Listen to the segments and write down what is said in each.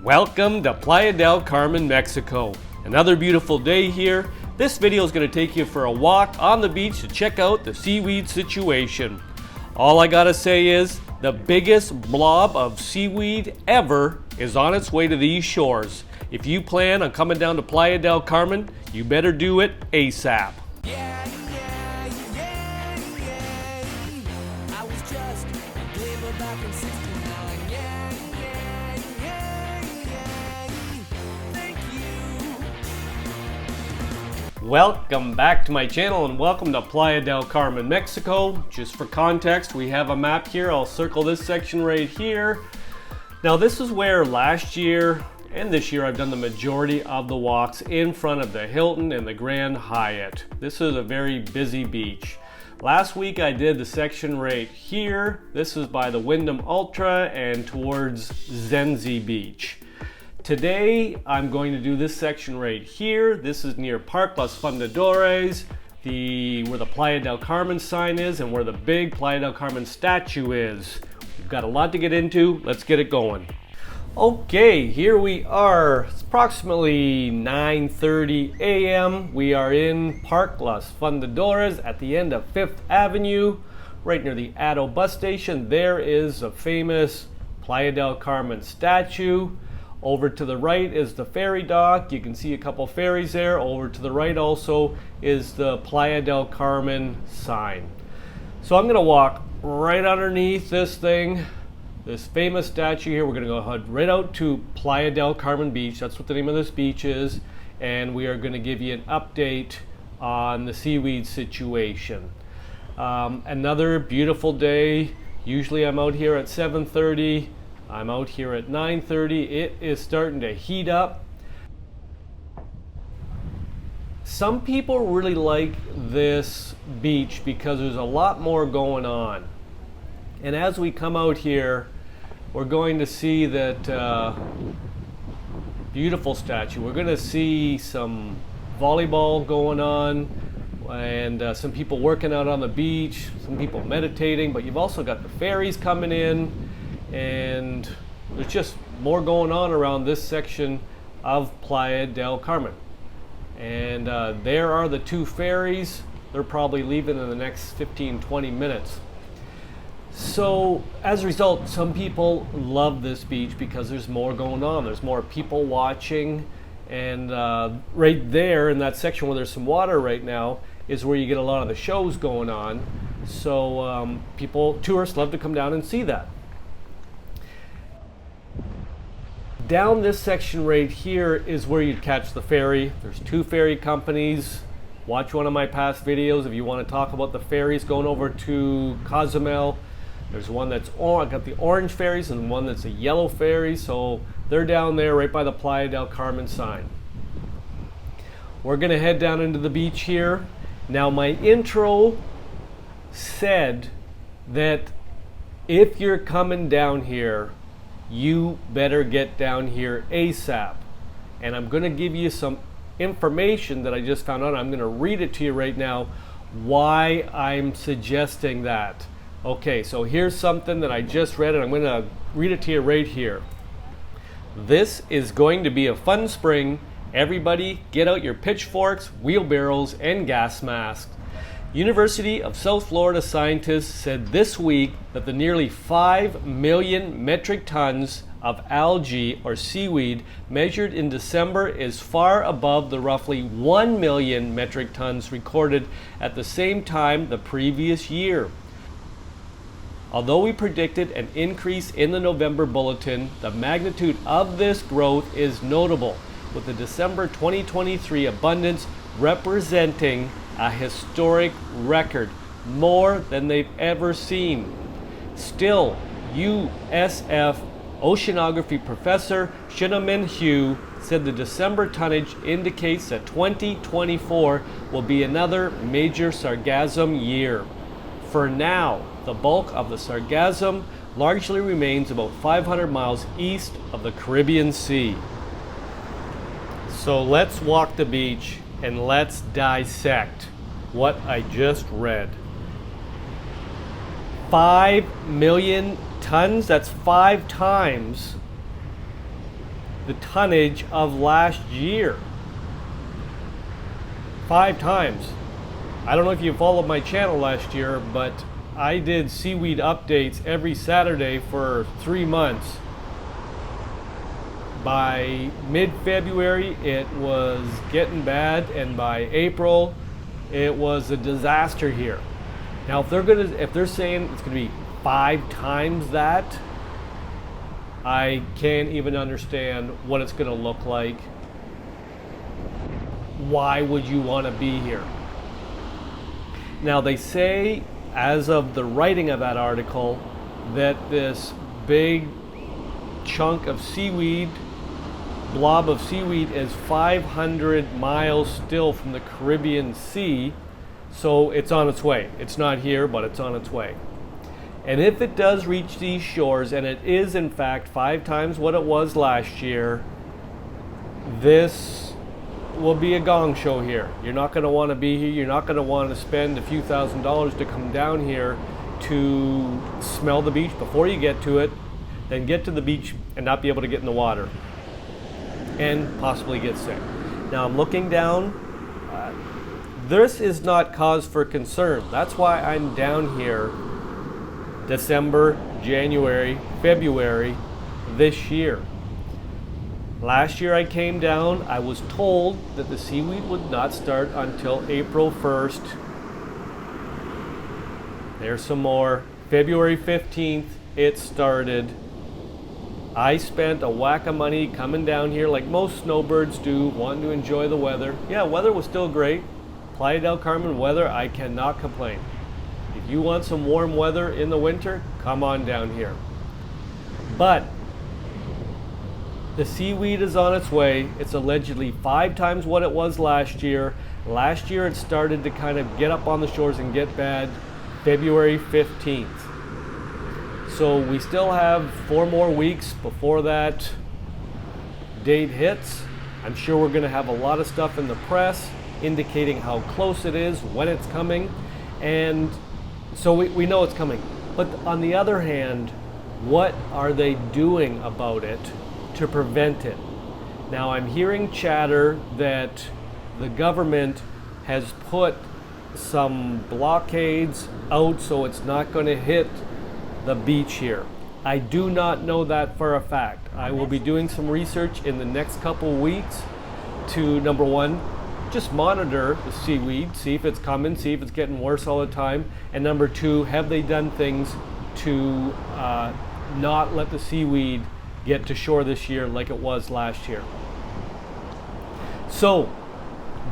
Welcome to Playa del Carmen, Mexico. Another beautiful day here. This video is going to take you for a walk on the beach to check out the seaweed situation. All I gotta say is the biggest blob of seaweed ever is on its way to these shores. If you plan on coming down to Playa del Carmen, you better do it ASAP. Welcome back to my channel and welcome to Playa del Carmen, Mexico. Just for context, we have a map here. I'll circle this section right here. Now this is where last year and this year I've done the majority of the walks in front of the Hilton and the Grand Hyatt. This is a very busy beach. Last week I did the section right here. This is by the Wyndham Ultra and towards Zenzi Beach. Today, I'm going to do this section right here. This is near Park Los Fundadores, where the Playa del Carmen sign is and where the big Playa del Carmen statue is. We've got a lot to get into. Let's get it going. Okay, here we are. It's approximately 9:30 a.m. We are in Park Los Fundadores at the end of 5th Avenue, right near the Addo bus station. There is a famous Playa del Carmen statue. Over to the right is the ferry dock. You can see a couple ferries there. Over to the right also is the Playa del Carmen sign. So I'm gonna walk right underneath this thing, this famous statue here. We're gonna go ahead right out to Playa del Carmen Beach. That's what the name of this beach is. And we are gonna give you an update on the seaweed situation. Another beautiful day. Usually I'm out here at 7:30. I'm out here at 9:30. It is starting to heat up. Some people really like this beach because there's a lot more going on. And as we come out here, we're going to see that beautiful statue. We're going to see some volleyball going on and some people working out on the beach, some people meditating, but you've also got the ferries coming in. And there's just more going on around this section of Playa del Carmen. And there are the two ferries. They're probably leaving in the next 15-20 minutes. So as a result, some people love this beach because there's more going on. There's more people watching. And right there in that section where there's some water right now is where you get a lot of the shows going on. So tourists love to come down and see that. Down this section right here is where you'd catch the ferry. There's two ferry companies. Watch one of my past videos if you want to talk about the ferries going over to Cozumel. There's one that's got the orange ferries and one that's a yellow ferry. So they're down there right by the Playa del Carmen sign. We're gonna head down into the beach here. Now my intro said that if you're coming down here, you better get down here ASAP. And I'm going to give you some information that I just found out. I'm going to read it to you right now why I'm suggesting that. Okay, so here's something that I just read and I'm going to read it to you right here. This is going to be a fun spring. Everybody get out your pitchforks, wheelbarrows, and gas masks. University of South Florida scientists said this week that the nearly 5 million metric tons of algae or seaweed measured in December is far above the roughly 1 million metric tons recorded at the same time the previous year. Although we predicted an increase in the November bulletin, the magnitude of this growth is notable, with the December 2023 abundance representing a historic record, more than they've ever seen. Still, USF oceanography professor Shinnamin Hugh said the December tonnage indicates that 2024 will be another major sargassum year. For now, the bulk of the sargassum largely remains about 500 miles east of the Caribbean Sea. So let's walk the beach and let's dissect what I just read. 5 million tons, that's 5 times the tonnage of last year. 5 times. I don't know if you followed my channel last year, but I did Seaweed updates every Saturday for 3 months. By mid-February, it was getting bad, and by April, it was a disaster here. Now, if they're saying it's going to be 5 times that, I can't even understand what it's going to look like. Why would you want to be here? Now, they say, as of the writing of that article, that this big chunk of seaweed, blob of seaweed, is 500 miles still from the Caribbean Sea, so it's on its way. It's not here, but it's on its way. And if it does reach these shores, and it is in fact 5 times what it was last year, this will be a gong show here. You're not going to want to be here. You're not going to want to spend a few $1,000s to come down here to smell the beach before you get to it, then get to the beach and not be able to get in the water and possibly get sick. Now I'm looking down. This is not cause for concern. That's why I'm down here December, January, February this year. Last year I came down, I was told that the seaweed would not start until April 1st. There's some more. February 15th, it started. I spent a whack of money coming down here like most snowbirds do, wanting to enjoy the weather. Yeah, weather was still great. Playa del Carmen weather, I cannot complain. If you want some warm weather in the winter, come on down here. But the seaweed is on its way. It's allegedly 5 times what it was last year. Last year it started to kind of get up on the shores and get bad February 15th. So we still have 4 more weeks before that date hits. I'm sure we're going to have a lot of stuff in the press indicating how close it is, when it's coming, and so we know it's coming. But on the other hand, what are they doing about it to prevent it? Now I'm hearing chatter that the government has put some blockades out so it's not going to hit the beach here. I do not know that for a fact. I will be doing some research in the next couple weeks to, number one, just monitor the seaweed, see if it's coming, see if it's getting worse all the time, and number 2, have they done things to not let the seaweed get to shore this year like it was last year. So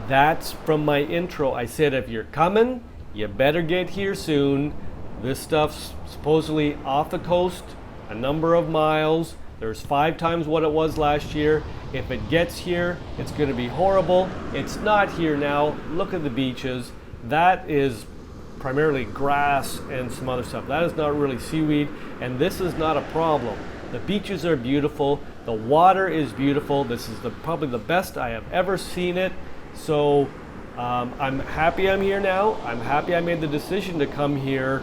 that's from my intro. I said if you're coming, you better get here soon. This stuff's supposedly off the coast, a number of miles. There's 5 times what it was last year. If it gets here, it's going to be horrible. It's not here now. Look at the beaches. That is primarily grass and some other stuff. That is not really seaweed, and this is not a problem. The beaches are beautiful. The water is beautiful. This is probably the best I have ever seen it. So I'm happy I'm here now. I'm happy I made the decision to come here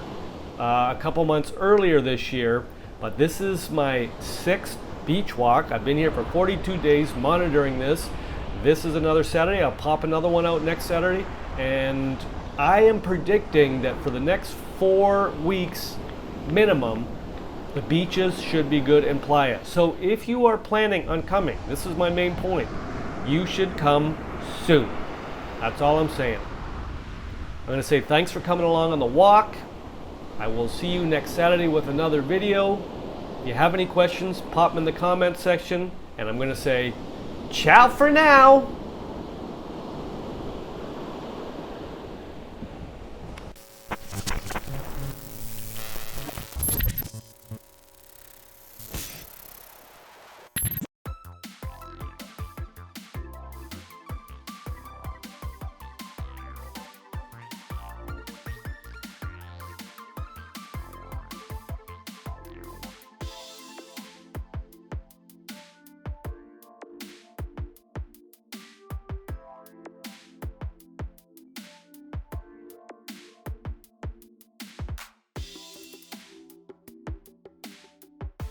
a couple months earlier this year. But this is my 6th beach walk. I've been here for 42 days monitoring this. This is another Saturday. I'll pop another one out next Saturday. And I am predicting that for the next 4 weeks minimum, the beaches should be good in Playa. So if you are planning on coming, this is my main point, you should come soon. That's all I'm saying. I'm going to say thanks for coming along on the walk. I will see you next Saturday with another video. If you have any questions, pop them in the comment section, and I'm going to say ciao for now.